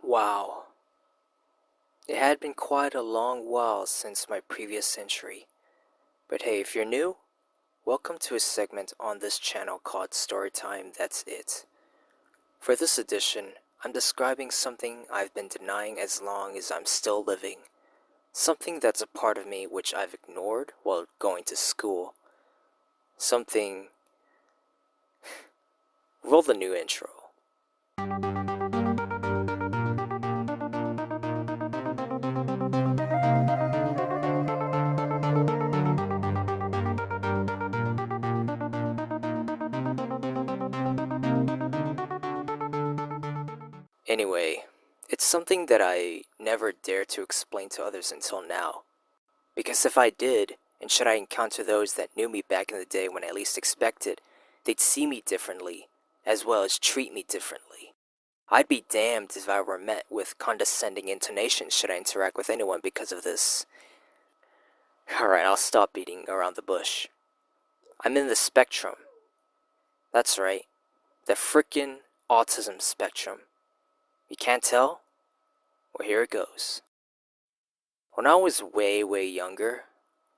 Wow. It had been quite a long while since my previous century. But hey, if you're new, welcome to a segment on this channel called Storytime That's It. For this edition, I'm describing something I've been denying as long as I'm still living. Something that's a part of me which I've ignored while going to school. Something... Roll the new intro. Anyway, it's something that I never dared to explain to others until now. Because if I did, and should I encounter those that knew me back in the day when I least expected, they'd see me differently, as well as treat me differently. I'd be damned if I were met with condescending intonations should I interact with anyone because of this. Alright, I'll stop beating around the bush. I'm in the spectrum. That's right, the frickin' autism spectrum. You can't tell? Well, here it goes. When I was way younger,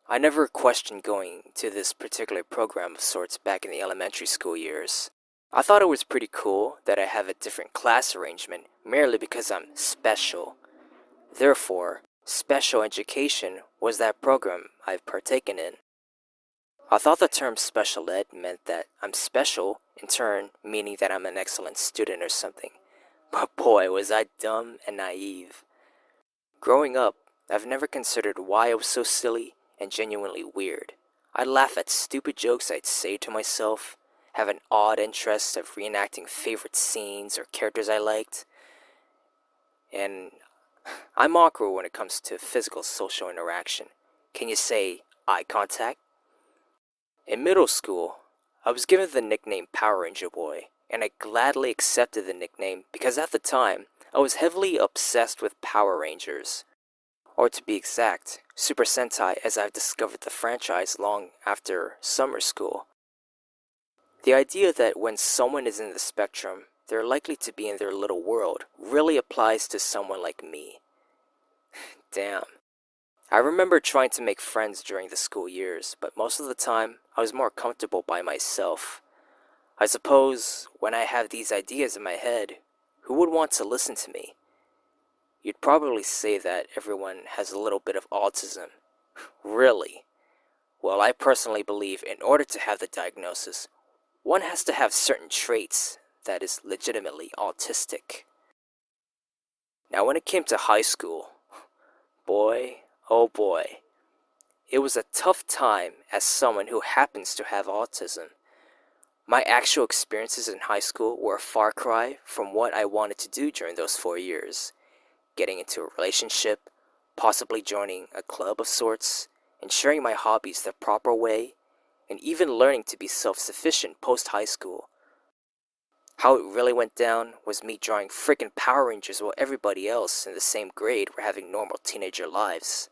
I never questioned going to this particular program of sorts back in the elementary school years. I thought it was pretty cool that I have a different class arrangement merely because I'm special. Therefore, special education was that program I've partaken in. I thought the term special ed meant that I'm special, in turn meaning that I'm an excellent student or something. But boy, was I dumb and naive. Growing up, I've never considered why I was so silly and genuinely weird. I'd laugh at stupid jokes I'd say to myself, have an odd interest of reenacting favorite scenes or characters I liked, and I'm awkward when it comes to physical social interaction. Can you say eye contact? In middle school, I was given the nickname Power Ranger Boy, and I gladly accepted the nickname because at the time, I was heavily obsessed with Power Rangers. Or to be exact, Super Sentai, as I've discovered the franchise long after summer school. The idea that when someone is in the spectrum, they're likely to be in their little world really applies to someone like me. Damn. I remember trying to make friends during the school years, but most of the time, I was more comfortable by myself. I suppose, when I have these ideas in my head, who would want to listen to me? You'd probably say that everyone has a little bit of autism. Really? Well, I personally believe in order to have the diagnosis, one has to have certain traits that is legitimately autistic. Now, when it came to high school, boy, oh boy, it was a tough time as someone who happens to have autism. My actual experiences in high school were a far cry from what I wanted to do during those 4 years. Getting into a relationship, possibly joining a club of sorts, and sharing my hobbies the proper way, and even learning to be self-sufficient post-high school. How it really went down was me drawing frickin' Power Rangers while everybody else in the same grade were having normal teenager lives.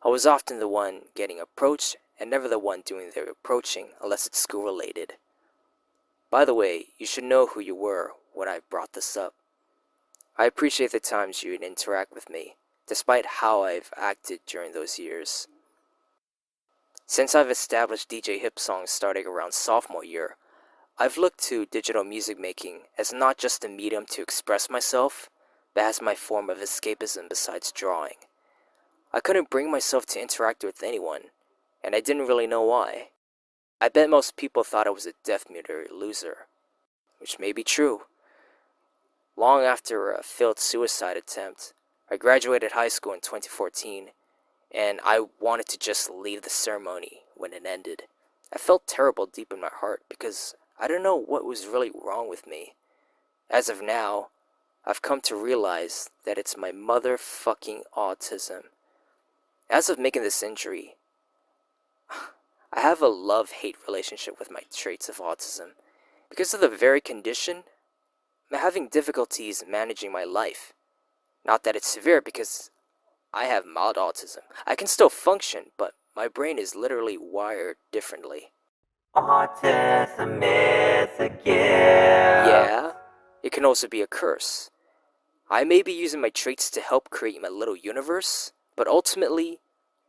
I was often the one getting approached and never the one doing the approaching unless it's school related. By the way, you should know who you were when I brought this up. I appreciate the times you'd interact with me, despite how I've acted during those years. Since I've established DJ hip songs starting around sophomore year, I've looked to digital music making as not just a medium to express myself, but as my form of escapism besides drawing. I couldn't bring myself to interact with anyone, and I didn't really know why. I bet most people thought I was a deaf-mute or loser, which may be true. Long after a failed suicide attempt, I graduated high school in 2014, and I wanted to just leave the ceremony when it ended. I felt terrible deep in my heart because I didn't know what was really wrong with me. As of now, I've come to realize that it's my motherfucking autism. As of making this injury, I have a love-hate relationship with my traits of autism. Because of the very condition, I'm having difficulties managing my life. Not that it's severe because I have mild autism. I can still function, but my brain is literally wired differently. Autism is a gift. Yeah, it can also be a curse. I may be using my traits to help create my little universe, but ultimately,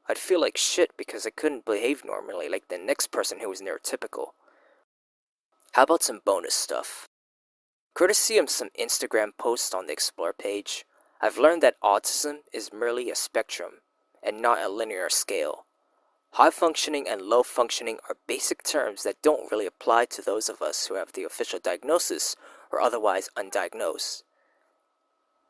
I'd feel like shit because I couldn't behave normally like the next person who was neurotypical. How about some bonus stuff? Courtesy of some Instagram posts on the Explore page, I've learned that autism is merely a spectrum and not a linear scale. High functioning and low functioning are basic terms that don't really apply to those of us who have the official diagnosis or otherwise undiagnosed.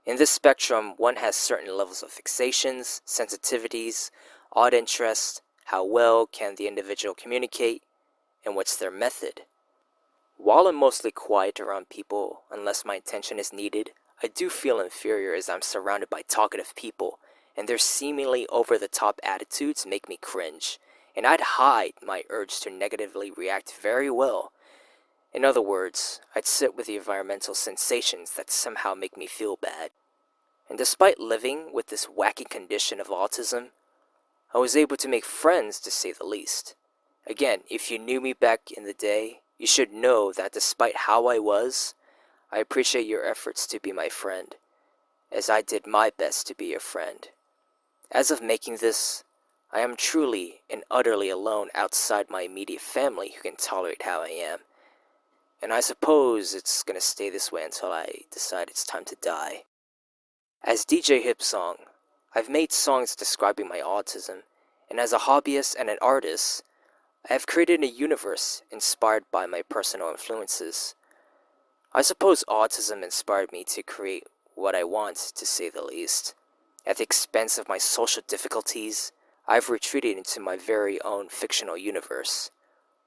In this spectrum, one has certain levels of fixations, sensitivities, odd interests, how well can the individual communicate, and what's their method. While I'm mostly quiet around people unless my attention is needed, I do feel inferior as I'm surrounded by talkative people, and their seemingly over-the-top attitudes make me cringe, and I'd hide my urge to negatively react very well. In other words, I'd sit with the environmental sensations that somehow make me feel bad. And despite living with this wacky condition of autism, I was able to make friends to say the least. Again, if you knew me back in the day, you should know that despite how I was, I appreciate your efforts to be my friend, as I did my best to be your friend. As of making this, I am truly and utterly alone outside my immediate family who can tolerate how I am. And I suppose it's gonna stay this way until I decide it's time to die. As DJ Hipsong, I've made songs describing my autism, and as a hobbyist and an artist, I have created a universe inspired by my personal influences. I suppose autism inspired me to create what I want, to say the least. At the expense of my social difficulties, I've retreated into my very own fictional universe.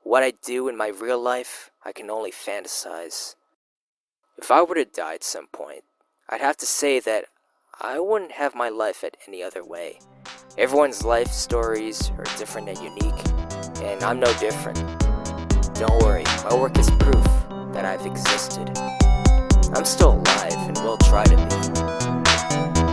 What I do in my real life, I can only fantasize. If I were to die at some point, I'd have to say that I wouldn't have my life at any other way. Everyone's life stories are different and unique, and I'm no different. Don't worry, my work is proof that I've existed. I'm still alive and will try to be.